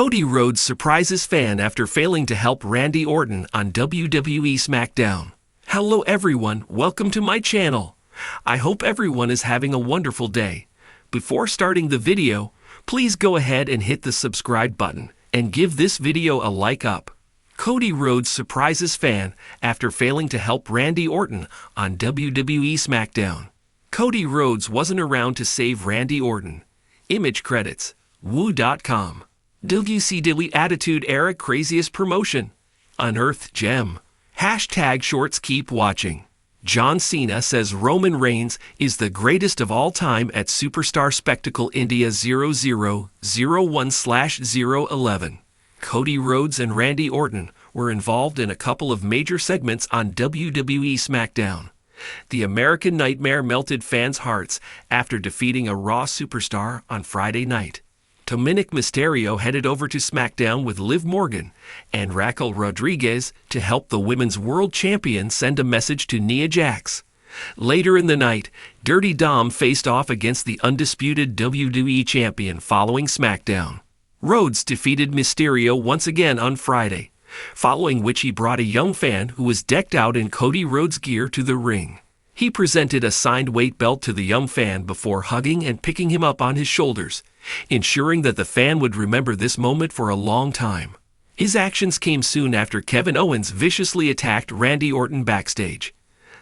Cody Rhodes surprises fan after failing to help Randy Orton on WWE SmackDown. Hello everyone, welcome to my channel. I hope everyone is having a wonderful day. Before starting the video, please go ahead and hit the subscribe button and give this video a like up. Cody Rhodes surprises fan after failing to help Randy Orton on WWE SmackDown. Cody Rhodes wasn't around to save Randy Orton. Image credits, Woo.com. WCW Attitude Era Craziest Promotion. Unearthed Gem. Hashtag Shorts Keep Watching. John Cena says Roman Reigns is the greatest of all time at Superstar Spectacle India 0001/011. Cody Rhodes and Randy Orton were involved in a couple of major segments on WWE SmackDown. The American Nightmare melted fans' hearts after defeating a Raw superstar on Friday night. Dominic Mysterio headed over to SmackDown with Liv Morgan and Raquel Rodriguez to help the Women's World Champion send a message to Nia Jax. Later in the night, Dirty Dom faced off against the undisputed WWE Champion following SmackDown. Rhodes defeated Mysterio once again on Friday, following which he brought a young fan who was decked out in Cody Rhodes gear to the ring. He presented a signed weight belt to the young fan before hugging and picking him up on his shoulders, ensuring that the fan would remember this moment for a long time. His actions came soon after Kevin Owens viciously attacked Randy Orton backstage.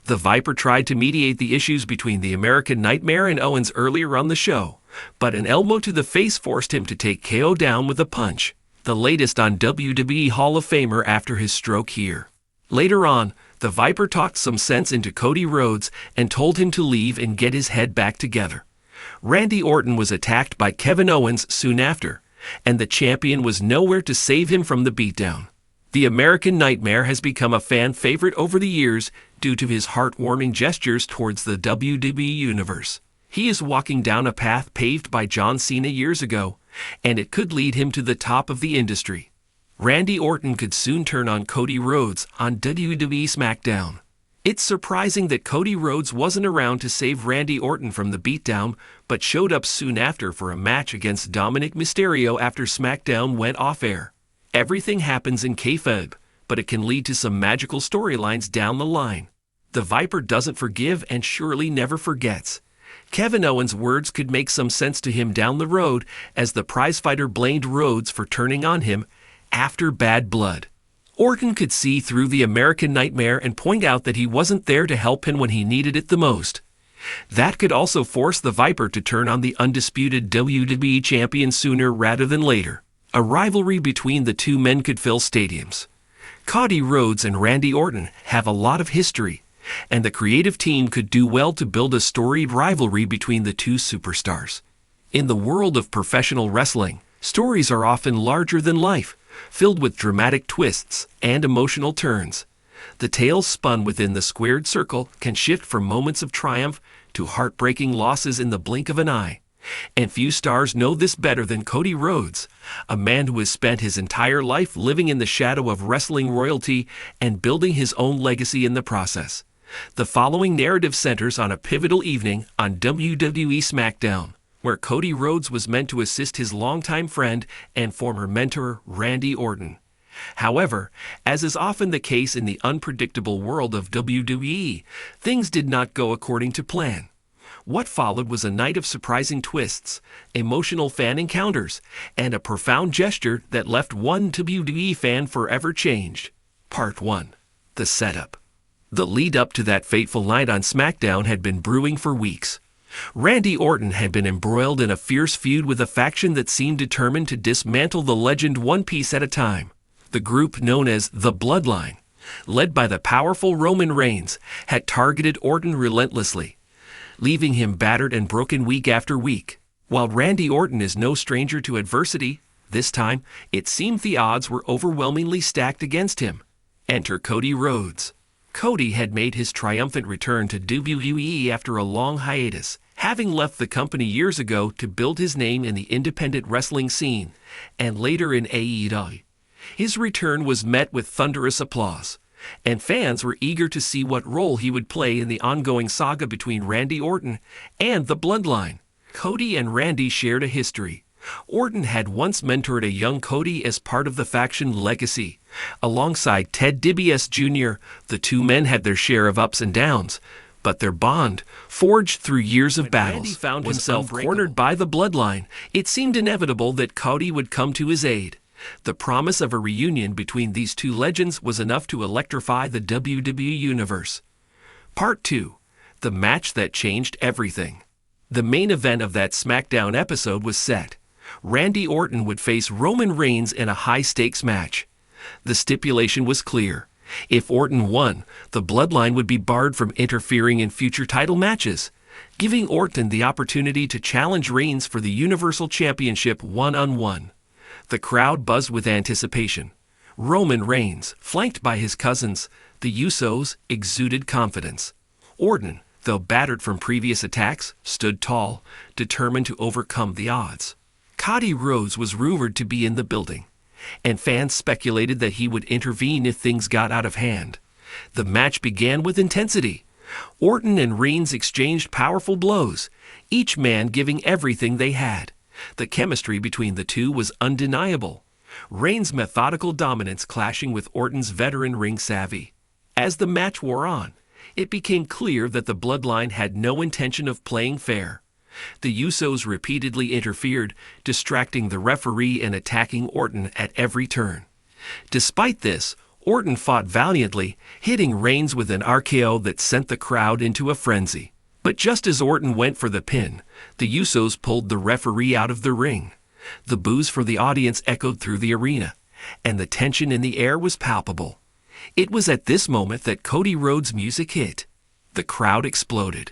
The Viper tried to mediate the issues between the American Nightmare and Owens earlier on the show, but an elbow to the face forced him to take KO down with a punch, the latest on WWE Hall of Famer after his stroke here. Later on, the Viper talked some sense into Cody Rhodes and told him to leave and get his head back together. Randy Orton was attacked by Kevin Owens soon after, and the champion was nowhere to save him from the beatdown. The American Nightmare has become a fan favorite over the years due to his heartwarming gestures towards the WWE Universe. He is walking down a path paved by John Cena years ago, and it could lead him to the top of the industry. Randy Orton could soon turn on Cody Rhodes on WWE SmackDown. It's surprising that Cody Rhodes wasn't around to save Randy Orton from the beatdown, but showed up soon after for a match against Dominic Mysterio after SmackDown went off-air. Everything happens in kayfabe, but it can lead to some magical storylines down the line. The Viper doesn't forgive and surely never forgets. Kevin Owens' words could make some sense to him down the road as the prizefighter blamed Rhodes for turning on him after Bad Blood. Orton could see through the American Nightmare and point out that he wasn't there to help him when he needed it the most. That could also force the Viper to turn on the undisputed WWE Champion sooner rather than later. A rivalry between the two men could fill stadiums. Cody Rhodes and Randy Orton have a lot of history, and the creative team could do well to build a storied rivalry between the two superstars. In the world of professional wrestling, stories are often larger than life, filled with dramatic twists and emotional turns. The tales spun within the squared circle can shift from moments of triumph to heartbreaking losses in the blink of an eye. And few stars know this better than Cody Rhodes, a man who has spent his entire life living in the shadow of wrestling royalty and building his own legacy in the process. The following narrative centers on a pivotal evening on WWE SmackDown, where Cody Rhodes was meant to assist his longtime friend and former mentor, Randy Orton. However, as is often the case in the unpredictable world of WWE, things did not go according to plan. What followed was a night of surprising twists, emotional fan encounters, and a profound gesture that left one WWE fan forever changed. Part 1. The Setup. The lead-up to that fateful night on SmackDown had been brewing for weeks. Randy Orton had been embroiled in a fierce feud with a faction that seemed determined to dismantle the legend one piece at a time. The group known as The Bloodline, led by the powerful Roman Reigns, had targeted Orton relentlessly, leaving him battered and broken week after week. While Randy Orton is no stranger to adversity, this time it seemed the odds were overwhelmingly stacked against him. Enter Cody Rhodes. Cody had made his triumphant return to WWE after a long hiatus, having left the company years ago to build his name in the independent wrestling scene, and later in AEW. His return was met with thunderous applause, and fans were eager to see what role he would play in the ongoing saga between Randy Orton and the Bloodline. Cody and Randy shared a history, Orton had once mentored a young Cody as part of the faction Legacy. Alongside Ted DiBiase Jr., the two men had their share of ups and downs, but their bond, forged through years of battles, Randy found himself cornered by the bloodline. It seemed inevitable that Cody would come to his aid. The promise of a reunion between these two legends was enough to electrify the WWE Universe. Part 2. The match that changed everything. The main event of that SmackDown episode was set. Randy Orton would face Roman Reigns in a high-stakes match. The stipulation was clear. If Orton won, the bloodline would be barred from interfering in future title matches, giving Orton the opportunity to challenge Reigns for the Universal Championship one-on-one. The crowd buzzed with anticipation. Roman Reigns, flanked by his cousins, the Usos, exuded confidence. Orton, though battered from previous attacks, stood tall, determined to overcome the odds. Cody Rhodes was rumored to be in the building, and fans speculated that he would intervene if things got out of hand. The match began with intensity. Orton and Reigns exchanged powerful blows, each man giving everything they had. The chemistry between the two was undeniable. Reigns' methodical dominance clashing with Orton's veteran ring savvy. As the match wore on, it became clear that the bloodline had no intention of playing fair. The Usos repeatedly interfered, distracting the referee and attacking Orton at every turn. Despite this, Orton fought valiantly, hitting Reigns with an RKO that sent the crowd into a frenzy. But just as Orton went for the pin, the Usos pulled the referee out of the ring. The boos for the audience echoed through the arena, and the tension in the air was palpable. It was at this moment that Cody Rhodes' music hit. The crowd exploded.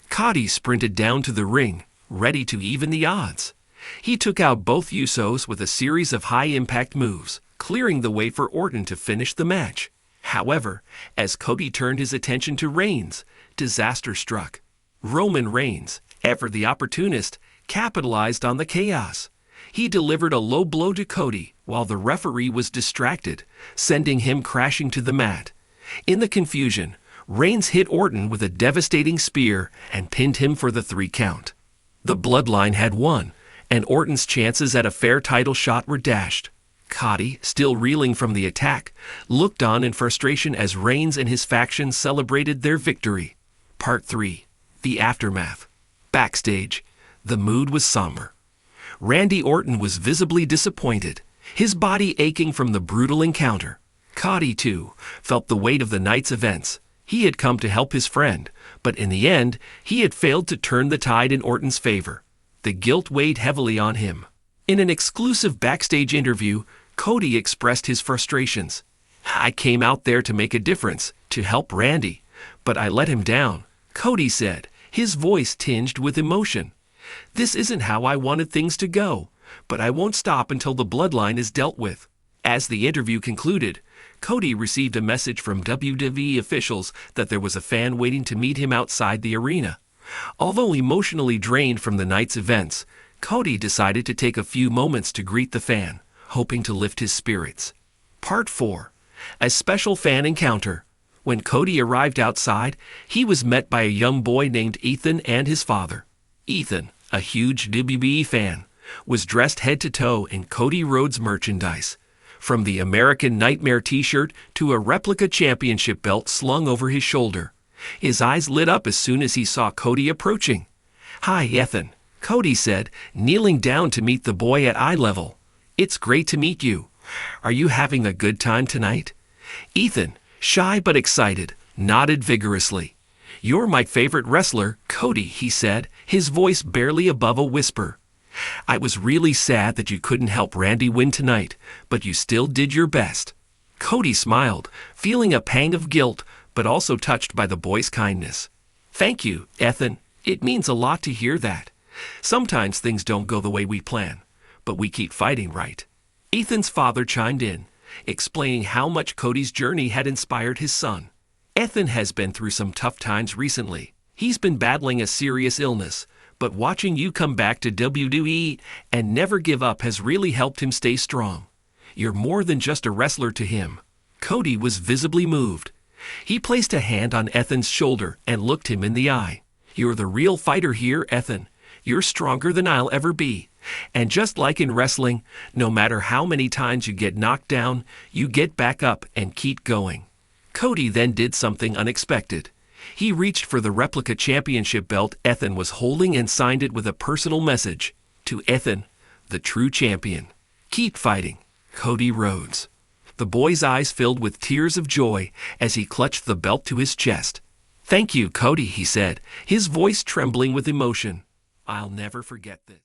Cody sprinted down to the ring, ready to even the odds. He took out both Usos with a series of high-impact moves, clearing the way for Orton to finish the match. However, as Cody turned his attention to Reigns, disaster struck. Roman Reigns, ever the opportunist, capitalized on the chaos. He delivered a low blow to Cody while the referee was distracted, sending him crashing to the mat. In the confusion, Reigns hit Orton with a devastating spear and pinned him for the 3 count. The bloodline had won, and Orton's chances at a fair title shot were dashed. Cody, still reeling from the attack, looked on in frustration as Reigns and his faction celebrated their victory. Part 3. The aftermath. Backstage, the mood was somber. Randy Orton was visibly disappointed, his body aching from the brutal encounter. Cody, too, felt the weight of the night's events. He had come to help his friend, but in the end, he had failed to turn the tide in Orton's favor. The guilt weighed heavily on him. In an exclusive backstage interview, Cody expressed his frustrations. "I came out there to make a difference, to help Randy, but I let him down," Cody said, his voice tinged with emotion. "This isn't how I wanted things to go, but I won't stop until the bloodline is dealt with." As the interview concluded, Cody received a message from WWE officials that there was a fan waiting to meet him outside the arena. Although emotionally drained from the night's events, Cody decided to take a few moments to greet the fan, hoping to lift his spirits. Part 4. A special fan encounter. When Cody arrived outside, he was met by a young boy named Ethan and his father. Ethan, a huge WWE fan, was dressed head to toe in Cody Rhodes merchandise, from the American Nightmare t-shirt to a replica championship belt slung over his shoulder. His eyes lit up as soon as he saw Cody approaching. "Hi, Ethan," Cody said, kneeling down to meet the boy at eye level. "It's great to meet you. Are you having a good time tonight?" Ethan, shy but excited, nodded vigorously. "You're my favorite wrestler, Cody," he said, his voice barely above a whisper. "I was really sad that you couldn't help Randy win tonight, but you still did your best." Cody smiled, feeling a pang of guilt, but also touched by the boy's kindness. "Thank you, Ethan. It means a lot to hear that. Sometimes things don't go the way we plan, but we keep fighting, right?" Ethan's father chimed in, explaining how much Cody's journey had inspired his son. "Ethan has been through some tough times recently. He's been battling a serious illness, but watching you come back to WWE and never give up has really helped him stay strong. You're more than just a wrestler to him." Cody was visibly moved. He placed a hand on Ethan's shoulder and looked him in the eye. "You're the real fighter here, Ethan. You're stronger than I'll ever be, And just like in wrestling, no matter how many times you get knocked down, you get back up and keep going. Cody then did something unexpected. He reached for the replica championship belt Ethan was holding and signed it with a personal message. To Ethan, the true champion. Keep fighting, Cody Rhodes. The boy's eyes filled with tears of joy as he clutched the belt to his chest. Thank you, Cody, he said, his voice trembling with emotion. I'll never forget this.